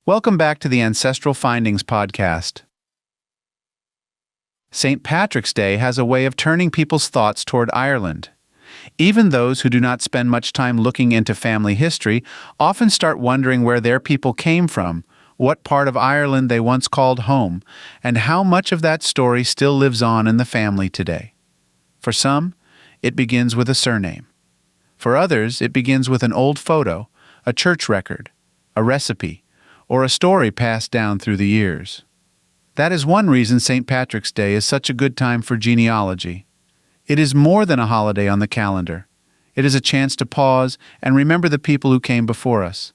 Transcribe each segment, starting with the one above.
Welcome back to the Ancestral Findings podcast. St. Patrick's Day has a way of turning people's thoughts toward Ireland. Even those who do not spend much time looking into family history often start wondering where their people came from, what part of Ireland they once called home, and how much of that story still lives on in the family today. For some, it begins with a surname. For others, it begins with an old photo, a church record, a recipe, or a story passed down through the years. That is one reason St. Patrick's Day is such a good time for genealogy. It is more than a holiday on the calendar. It is a chance to pause and remember the people who came before us.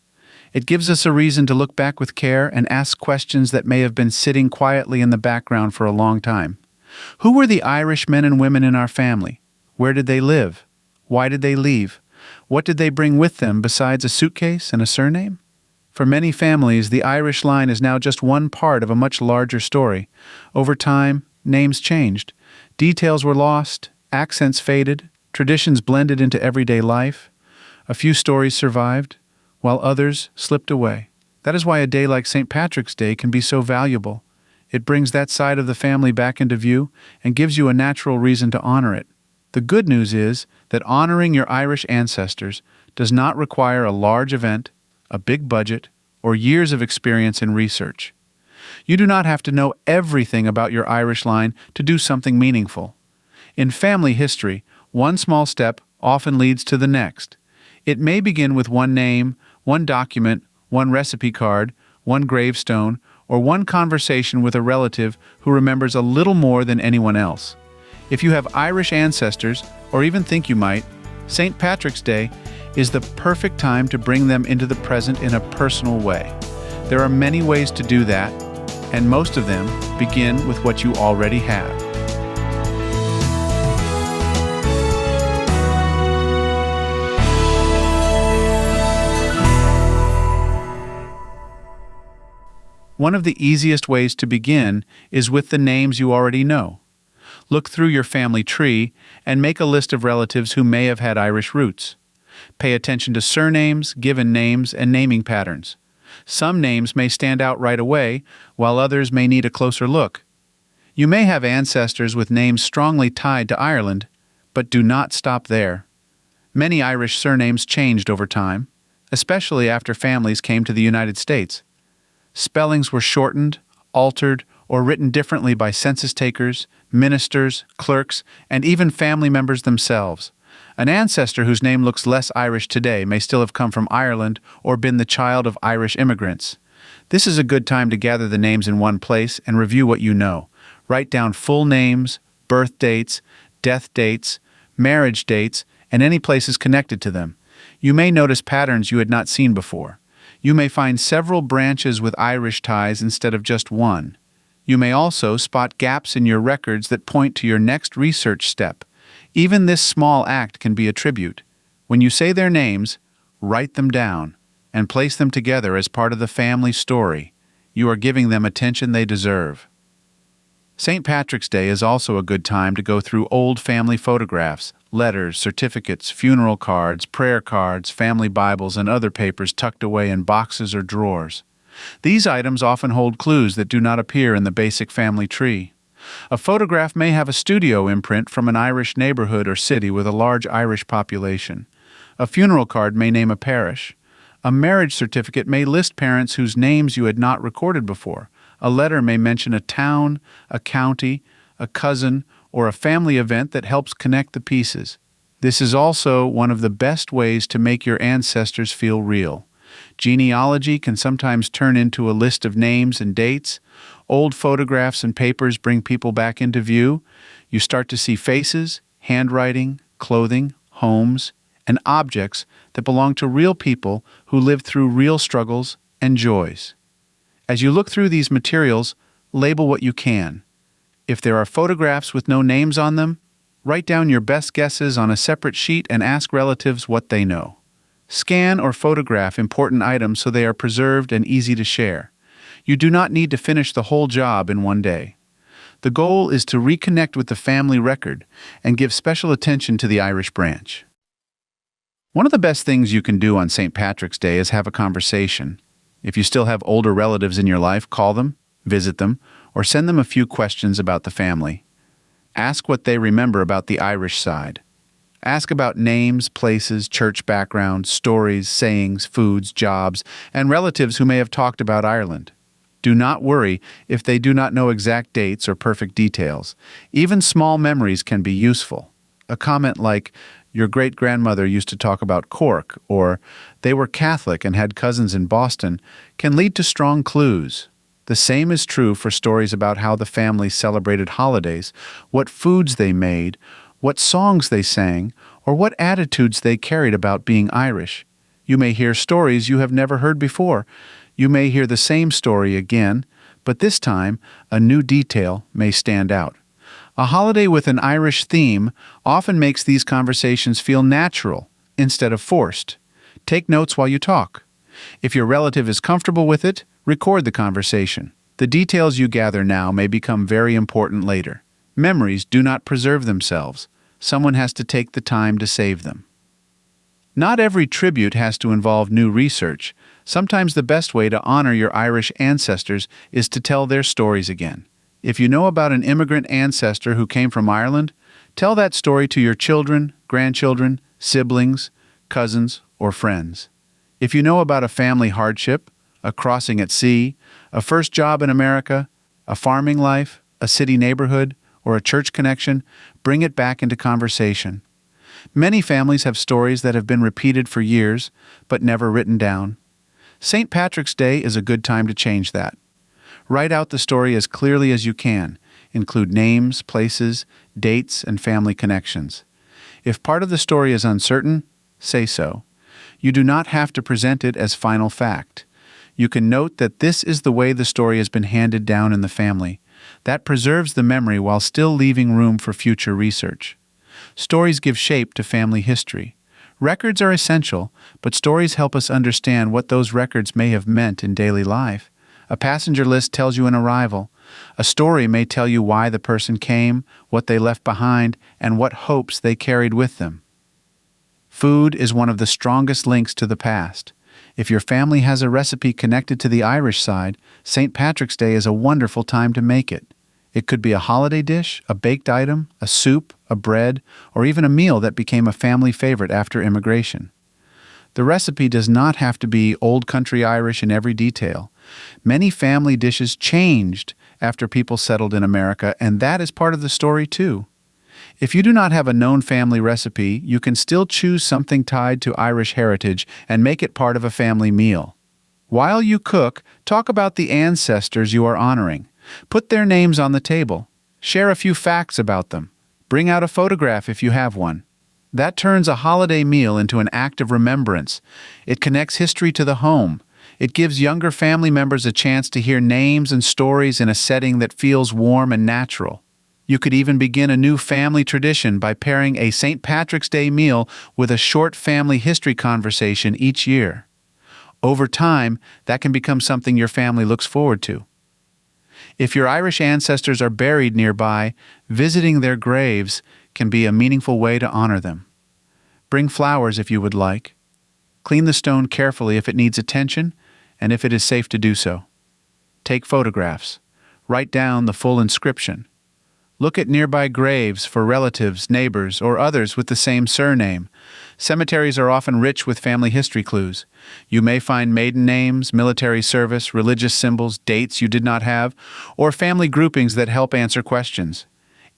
It gives us a reason to look back with care and ask questions that may have been sitting quietly in the background for a long time. Who were the Irish men and women in our family? Where did they live? Why did they leave? What did they bring with them besides a suitcase and a surname? For many families, the Irish line is now just one part of a much larger story. Over time, names changed. Details were lost, accents faded, traditions blended into everyday life. A few stories survived, while others slipped away. That is why a day like St. Patrick's Day can be so valuable. It brings that side of the family back into view and gives you a natural reason to honor it. The good news is that honoring your Irish ancestors does not require a large event, a big budget, or years of experience in research. You do not have to know everything about your Irish line to do something meaningful. In family history, one small step often leads to the next. It may begin with one name, one document, one recipe card, one gravestone, or one conversation with a relative who remembers a little more than anyone else. If you have Irish ancestors, or even think you might, St. Patrick's Day is the perfect time to bring them into the present in a personal way. There are many ways to do that, and most of them begin with what you already have. One of the easiest ways to begin is with the names you already know. Look through your family tree and make a list of relatives who may have had Irish roots. Pay attention to surnames, given names, and naming patterns. Some names may stand out right away, while others may need a closer look. You may have ancestors with names strongly tied to Ireland, but do not stop there. Many Irish surnames changed over time, especially after families came to the United States. Spellings were shortened, altered, or written differently by census takers, ministers, clerks, and even family members themselves. An ancestor whose name looks less Irish today may still have come from Ireland or been the child of Irish immigrants. This is a good time to gather the names in one place and review what you know. Write down full names, birth dates, death dates, marriage dates, and any places connected to them. You may notice patterns you had not seen before. You may find several branches with Irish ties instead of just one. You may also spot gaps in your records that point to your next research step. Even this small act can be a tribute. When you say their names, write them down and place them together as part of the family story. You are giving them attention they deserve. St. Patrick's Day is also a good time to go through old family photographs, letters, certificates, funeral cards, prayer cards, family Bibles, and other papers tucked away in boxes or drawers. These items often hold clues that do not appear in the basic family tree. A photograph may have a studio imprint from an Irish neighborhood or city with a large Irish population. A funeral card may name a parish. A marriage certificate may list parents whose names you had not recorded before. A letter may mention a town, a county, a cousin, or a family event that helps connect the pieces. This is also one of the best ways to make your ancestors feel real. Genealogy can sometimes turn into a list of names and dates. Old photographs and papers bring people back into view. You start to see faces, handwriting, clothing, homes, and objects that belong to real people who lived through real struggles and joys. As you look through these materials, label what you can. If there are photographs with no names on them, write down your best guesses on a separate sheet and ask relatives what they know. Scan or photograph important items so they are preserved and easy to share. You do not need to finish the whole job in one day. The goal is to reconnect with the family record and give special attention to the Irish branch. One of the best things you can do on St. Patrick's Day is have a conversation. If you still have older relatives in your life, call them, visit them, or send them a few questions about the family. Ask what they remember about the Irish side. Ask about names, places, church background, stories, sayings, foods, jobs, and relatives who may have talked about Ireland. Do not worry if they do not know exact dates or perfect details. Even small memories can be useful. A comment like, "Your great-grandmother used to talk about Cork," or "They were Catholic and had cousins in Boston," can lead to strong clues. The same is true for stories about how the family celebrated holidays, what foods they made, what songs they sang, or what attitudes they carried about being Irish. You may hear stories you have never heard before. You may hear the same story again, but this time a new detail may stand out. A holiday with an Irish theme often makes these conversations feel natural instead of forced. Take notes while you talk. If your relative is comfortable with it, record the conversation. The details you gather now may become very important later. Memories do not preserve themselves. Someone has to take the time to save them. Not every tribute has to involve new research. Sometimes the best way to honor your Irish ancestors is to tell their stories again. If you know about an immigrant ancestor who came from Ireland, tell that story to your children, grandchildren, siblings, cousins, or friends. If you know about a family hardship, a crossing at sea, a first job in America, a farming life, a city neighborhood, or a church connection, bring it back into conversation. Many families have stories that have been repeated for years, but never written down. St. Patrick's Day is a good time to change that. Write out the story as clearly as you can. Include names, places, dates, and family connections. If part of the story is uncertain, say so. You do not have to present it as final fact. You can note that this is the way the story has been handed down in the family. That preserves the memory while still leaving room for future research. Stories give shape to family history. Records are essential, but stories help us understand what those records may have meant in daily life. A passenger list tells you an arrival. A story may tell you why the person came, what they left behind, and what hopes they carried with them. Food is one of the strongest links to the past. If your family has a recipe connected to the Irish side, St. Patrick's Day is a wonderful time to make it. It could be a holiday dish, a baked item, a soup, a bread, or even a meal that became a family favorite after immigration. The recipe does not have to be old country Irish in every detail. Many family dishes changed after people settled in America, and that is part of the story too. If you do not have a known family recipe, you can still choose something tied to Irish heritage and make it part of a family meal. While you cook, talk about the ancestors you are honoring. Put their names on the table. Share a few facts about them. Bring out a photograph if you have one. That turns a holiday meal into an act of remembrance. It connects history to the home. It gives younger family members a chance to hear names and stories in a setting that feels warm and natural. You could even begin a new family tradition by pairing a St. Patrick's Day meal with a short family history conversation each year. Over time, that can become something your family looks forward to. If your Irish ancestors are buried nearby, visiting their graves can be a meaningful way to honor them. Bring flowers if you would like. Clean the stone carefully if it needs attention and if it is safe to do so. Take photographs. Write down the full inscription. Look at nearby graves for relatives, neighbors, or others with the same surname. Cemeteries are often rich with family history clues. You may find maiden names, military service, religious symbols, dates you did not have, or family groupings that help answer questions.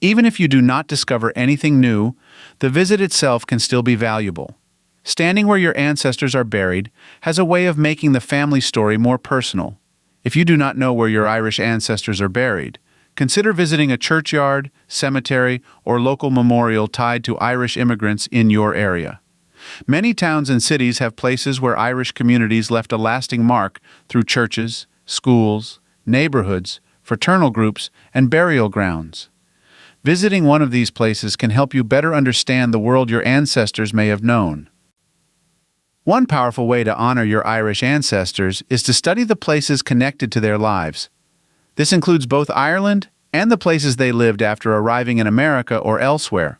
Even if you do not discover anything new, the visit itself can still be valuable. Standing where your ancestors are buried has a way of making the family story more personal. If you do not know where your Irish ancestors are buried, consider visiting a churchyard, cemetery, or local memorial tied to Irish immigrants in your area. Many towns and cities have places where Irish communities left a lasting mark through churches, schools, neighborhoods, fraternal groups, and burial grounds. Visiting one of these places can help you better understand the world your ancestors may have known. One powerful way to honor your Irish ancestors is to study the places connected to their lives. This includes both Ireland and the places they lived after arriving in America or elsewhere.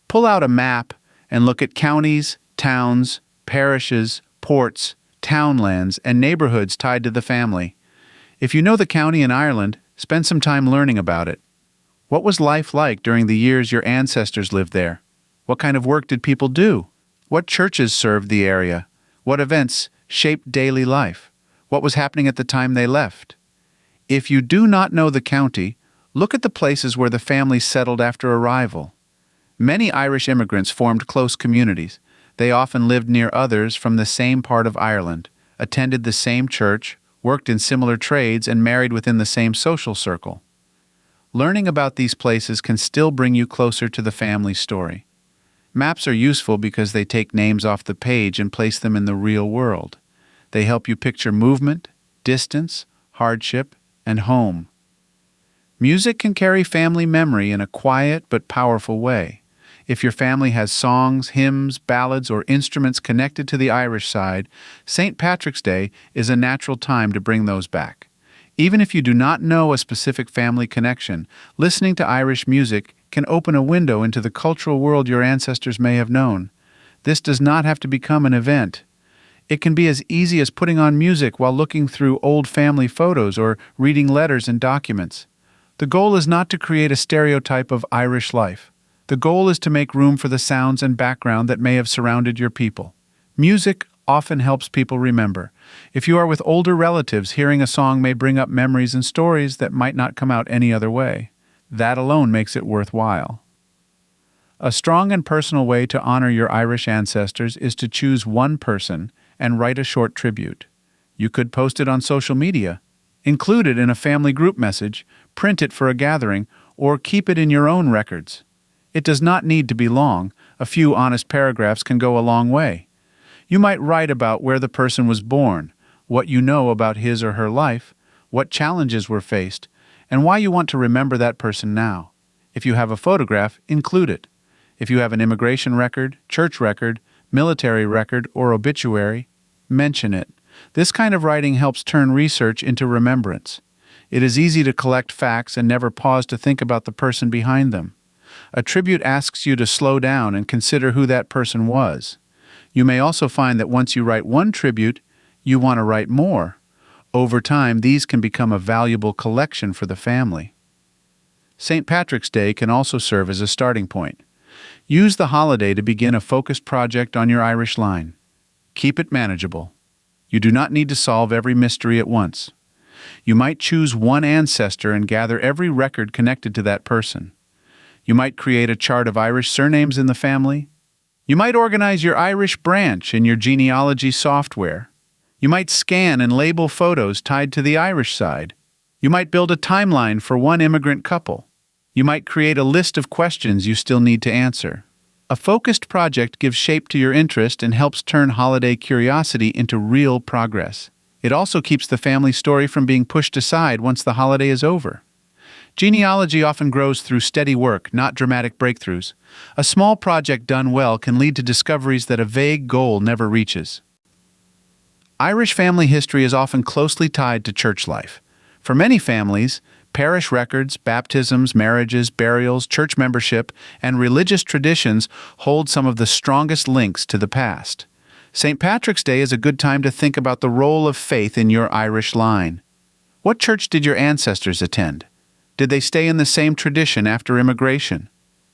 Pull out a map and look at counties, towns, parishes, ports, townlands, and neighborhoods tied to the family. If you know the county in Ireland, spend some time learning about it. What was life like during the years your ancestors lived there? What kind of work did people do? What churches served the area? What events shaped daily life? What was happening at the time they left? If you do not know the county, look at the places where the family settled after arrival. Many Irish immigrants formed close communities. They often lived near others from the same part of Ireland, attended the same church, worked in similar trades, and married within the same social circle. Learning about these places can still bring you closer to the family story. Maps are useful because they take names off the page and place them in the real world. They help you picture movement, distance, hardship, and home. Music can carry family memory in a quiet but powerful way. If your family has songs, hymns, ballads, or instruments connected to the Irish side, St. Patrick's Day is a natural time to bring those back. Even if you do not know a specific family connection, listening to Irish music can open a window into the cultural world your ancestors may have known. This does not have to become an event. It can be as easy as putting on music while looking through old family photos or reading letters and documents. The goal is not to create a stereotype of Irish life. The goal is to make room for the sounds and background that may have surrounded your people. Music often helps people remember. If you are with older relatives, hearing a song may bring up memories and stories that might not come out any other way. That alone makes it worthwhile. A strong and personal way to honor your Irish ancestors is to choose one person and write a short tribute. You could post it on social media, include it in a family group message, print it for a gathering, or keep it in your own records. It does not need to be long. A few honest paragraphs can go a long way. You might write about where the person was born, what you know about his or her life, what challenges were faced, and why you want to remember that person now. If you have a photograph, include it. If you have an immigration record, church record, military record, or obituary, mention it. This kind of writing helps turn research into remembrance. It is easy to collect facts and never pause to think about the person behind them. A tribute asks you to slow down and consider who that person was. You may also find that once you write one tribute, you want to write more. Over time, these can become a valuable collection for the family. St. Patrick's Day can also serve as a starting point. Use the holiday to begin a focused project on your Irish line. Keep it manageable. You do not need to solve every mystery at once. You might choose one ancestor and gather every record connected to that person. You might create a chart of Irish surnames in the family. You might organize your Irish branch in your genealogy software. You might scan and label photos tied to the Irish side. You might build a timeline for one immigrant couple. You might create a list of questions you still need to answer. A focused project gives shape to your interest and helps turn holiday curiosity into real progress. It also keeps the family story from being pushed aside once the holiday is over. Genealogy often grows through steady work, not dramatic breakthroughs. A small project done well can lead to discoveries that a vague goal never reaches. Irish family history is often closely tied to church life. For many families, parish records, baptisms, marriages, burials, church membership, and religious traditions hold some of the strongest links to the past. St. Patrick's Day is a good time to think about the role of faith in your Irish line. What church did your ancestors attend? Did they stay in the same tradition after immigration?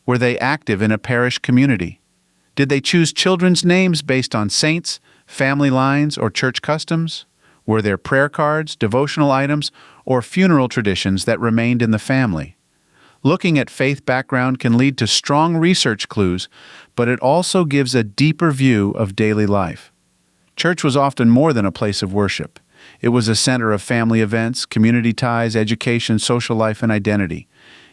Were they active in a parish community? Did they choose children's names based on saints, family lines, or church customs? Were there prayer cards, devotional items, or funeral traditions that remained in the family? Looking at faith background can lead to strong research clues, but it also gives a deeper view of daily life. Church was often more than a place of worship. It was a center of family events, community ties, education, social life, and identity.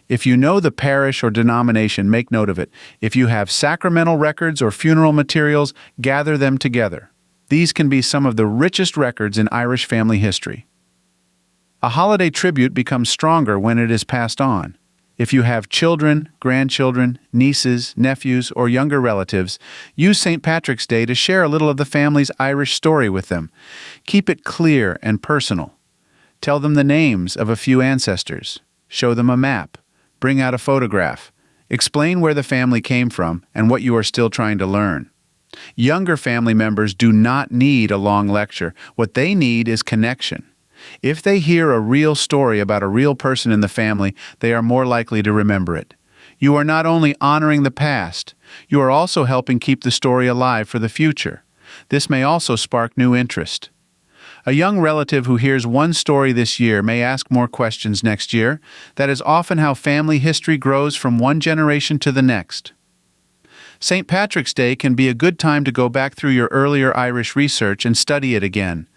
If you know the parish or denomination, make note of it. If you have sacramental records or funeral materials, gather them together. These can be some of the richest records in Irish family history. A holiday tribute becomes stronger when it is passed on. If you have children, grandchildren, nieces, nephews, or younger relatives, use St. Patrick's Day to share a little of the family's Irish story with them. Keep it clear and personal. Tell them the names of a few ancestors. Show them a map. Bring out a photograph. Explain where the family came from and what you are still trying to learn. Younger family members do not need a long lecture. What they need is connection. If they hear a real story about a real person in the family, they are more likely to remember it. You are not only honoring the past, you are also helping keep the story alive for the future. This may also spark new interest. A young relative who hears one story this year may ask more questions next year. That is often how family history grows from one generation to the next. St. Patrick's Day can be a good time to go back through your earlier Irish research and study it again.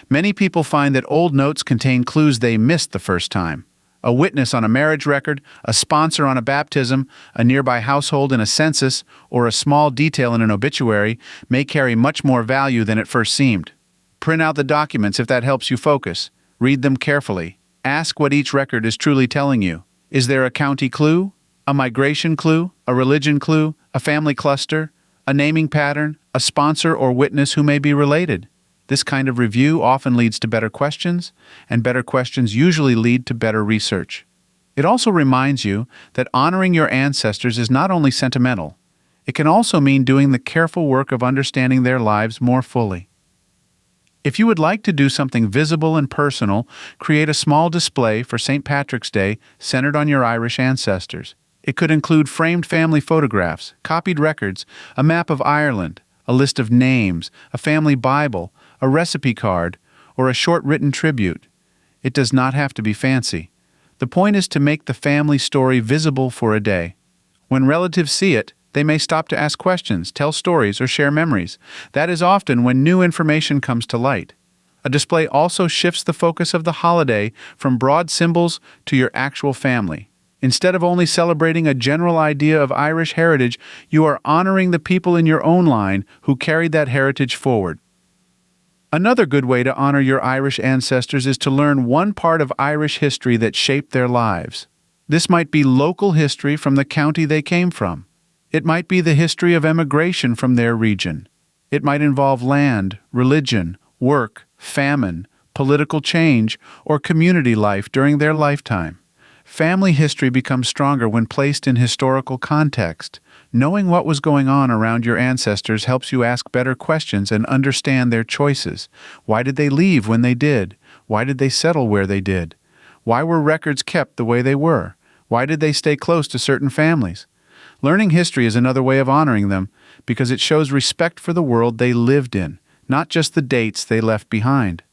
Many people find that old notes contain clues they missed the first time. A witness on a marriage record, a sponsor on a baptism, a nearby household in a census, or a small detail in an obituary may carry much more value than it first seemed. Print out the documents if that helps you focus. Read them carefully. Ask what each record is truly telling you. Is there a county clue? A migration clue? A religion clue? A family cluster? A naming pattern? A sponsor or witness who may be related? This kind of review often leads to better questions, and better questions usually lead to better research. It also reminds you that honoring your ancestors is not only sentimental, it can also mean doing the careful work of understanding their lives more fully. If you would like to do something visible and personal, create a small display for St. Patrick's Day centered on your Irish ancestors. It could include framed family photographs, copied records, a map of Ireland, a list of names, a family Bible, a recipe card, or a short written tribute. It does not have to be fancy. The point is to make the family story visible for a day. When relatives see it, they may stop to ask questions, tell stories, or share memories. That is often when new information comes to light. A display also shifts the focus of the holiday from broad symbols to your actual family. Instead of only celebrating a general idea of Irish heritage, you are honoring the people in your own line who carried that heritage forward. Another good way to honor your Irish ancestors is to learn one part of Irish history that shaped their lives. This might be local history from the county they came from. It might be the history of emigration from their region. It might involve land, religion, work, famine, political change, or community life during their lifetime. Family history becomes stronger when placed in historical context. Knowing what was going on around your ancestors helps you ask better questions and understand their choices. Why did they leave when they did? Why did they settle where they did? Why were records kept the way they were? Why did they stay close to certain families? Learning history is another way of honoring them because it shows respect for the world they lived in, not just the dates they left behind.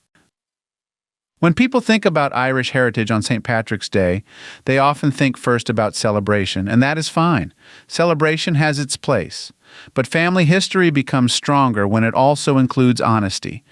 When people think about Irish heritage on St. Patrick's Day, they often think first about celebration, and that is fine. Celebration has its place. But family history becomes stronger when it also includes honesty.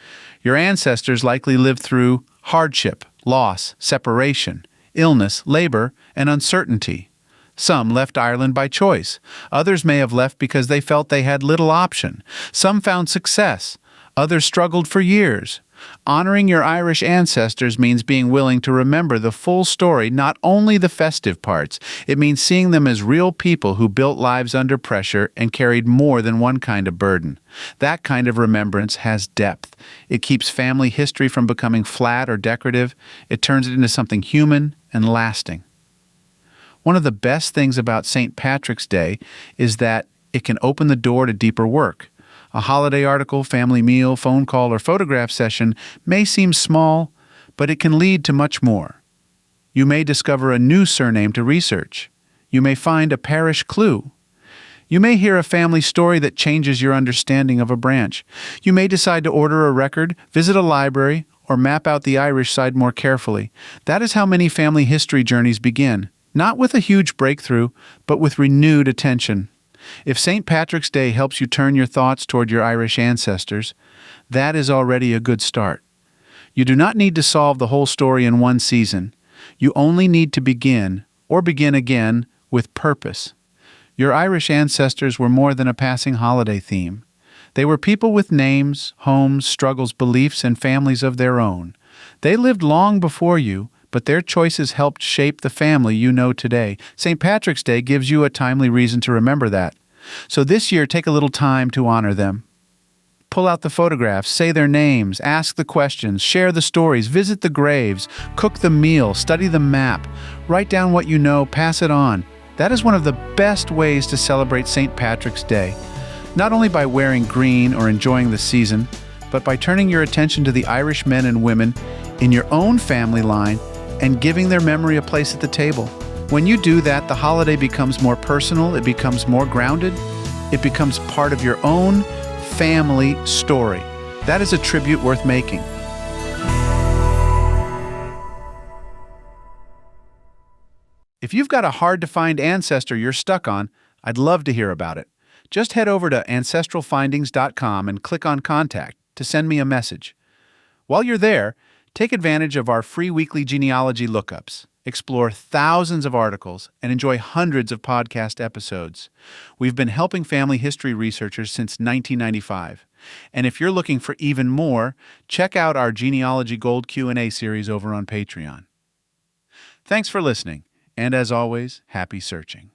Your ancestors likely lived through hardship, loss, separation, illness, labor, and uncertainty. Some left Ireland by choice. Others may have left because they felt they had little option. Some found success. Others struggled for years. Honoring your Irish ancestors means being willing to remember the full story, not only the festive parts. It means seeing them as real people who built lives under pressure and carried more than one kind of burden. That kind of remembrance has depth. It keeps family history from becoming flat or decorative. It turns it into something human and lasting. One of the best things about St. Patrick's Day is that it can open the door to deeper work. A holiday article, family meal, phone call, or photograph session may seem small, but it can lead to much more. You may discover a new surname to research. You may find a parish clue. You may hear a family story that changes your understanding of a branch. You may decide to order a record, visit a library, or map out the Irish side more carefully. That is how many family history journeys begin, not with a huge breakthrough, but with renewed attention. If St. Patrick's Day helps you turn your thoughts toward your Irish ancestors, that is already a good start. You do not need to solve the whole story in one season. You only need to begin, or begin again, with purpose. Your Irish ancestors were more than a passing holiday theme. They were people with names, homes, struggles, beliefs, and families of their own. They lived long before you, but their choices helped shape the family you know today. St. Patrick's Day gives you a timely reason to remember that. So this year, take a little time to honor them. Pull out the photographs, say their names, ask the questions, share the stories, visit the graves, cook the meal, study the map, write down what you know, pass it on. That is one of the best ways to celebrate St. Patrick's Day. not only by wearing green or enjoying the season, but by turning your attention to the Irish men and women in your own family line and giving their memory a place at the table. When you do that, the holiday becomes more personal, it becomes more grounded, it becomes part of your own family story. That is a tribute worth making. If you've got a hard-to-find ancestor you're stuck on, I'd love to hear about it. Just head over to ancestralfindings.com and click on Contact to send me a message. While you're there, take advantage of our free weekly genealogy lookups. Explore thousands of articles and enjoy hundreds of podcast episodes. We've been helping family history researchers since 1995. And if you're looking for even more, check out our Genealogy Gold Q&A series over on Patreon. Thanks for listening. And as always, happy searching.